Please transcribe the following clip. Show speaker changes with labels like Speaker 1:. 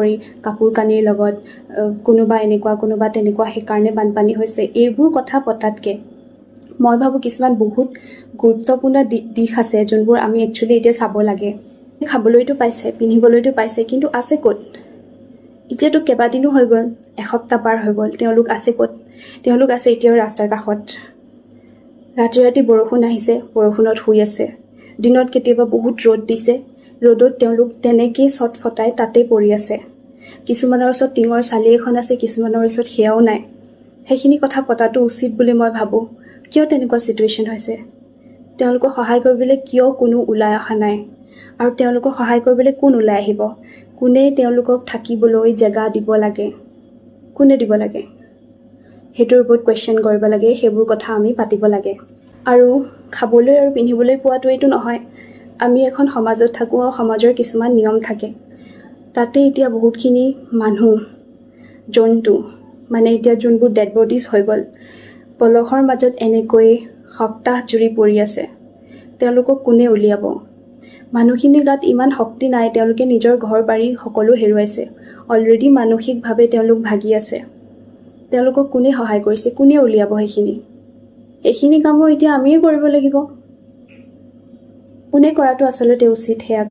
Speaker 1: কৰি কাপোৰ কানিৰ লগত কোনোবা এনেকুৱা কোনোবা তেনেকুৱা সেইকাৰণে বানপানী হৈছে এইবোৰ কথা পতাতকৈ মই ভাবোঁ কিছুমান বহুত গুৰুত্বপূৰ্ণ দিশ আছে যোনবোৰ আমি একচুৱেলি এতিয়া চাব লাগে। খাবলৈতো পাইছে, পিন্ধিবলৈতো পাইছে, কিন্তু আছে ক'ত? এতিয়াতো কেইবাদিনো হৈ গ'ল, এসপ্তাহ পাৰ হৈ গ'ল, তেওঁলোক আছে ক'ত? তেওঁলোক আছে এতিয়াও ৰাস্তাৰ কাষত। ৰাতি ৰাতি বৰষুণ আহিছে, বৰষুণত শুই আছে। দিনত কেতিয়াবা বহুত ৰ'দ দিছে, ৰ'দত তেওঁলোক তেনেকেই চটফটাই তাতেই পৰি আছে। কিছুমানৰ ওচৰত টিঙৰ চালি এখন আছে, কিছুমানৰ ওচৰত সেয়াও নাই। সেইখিনি কথা পতাটো উচিত বুলি মই ভাবোঁ। কিয় তেনেকুৱা ছিটুৱেশ্যন হৈছে? তেওঁলোকক সহায় কৰিবলৈ কিয় কোনো ওলাই অহা নাই? আৰু তেওঁলোকক সহায় কৰিবলৈ কোন ওলাই আহিব? কোনে তেওঁলোকক থাকিবলৈ জেগা দিব লাগে? কোনে দিব লাগে? সেইটোৰ ওপৰত কুৱেশ্যন কৰিব লাগে, সেইবোৰ কথা আমি পাতিব লাগে। আৰু খাবলৈ আৰু পিন্ধিবলৈ পোৱাটোৱেইটো নহয়, আমি এখন সমাজত থাকোঁ আৰু সমাজৰ কিছুমান নিয়ম থাকে। তাতে এতিয়া বহুতখিনি মানুহ, জন্তু, মানে এতিয়া যোনবোৰ ডেড বডিজ হৈ গ'ল, পলসৰ মাজত এনেকৈ সপ্তাহ জুৰি পৰি আছে। তেওঁলোকক কোনে উলিয়াব? মানুহখিনিৰ গাত ইমান শক্তি নাই, তেওঁলোকে নিজৰ ঘৰ বাৰী সকলো হেৰুৱাইছে। অলৰেডি মানসিকভাৱে তেওঁলোক ভাগি আছে। তেওঁলোকক কোনে সহায় কৰিছে? কোনে উলিয়াব সেইখিনি কামো এতিয়া আমিয়ে কৰিব লাগিব। কোনে কৰাটো আচলতে উচিত সেয়া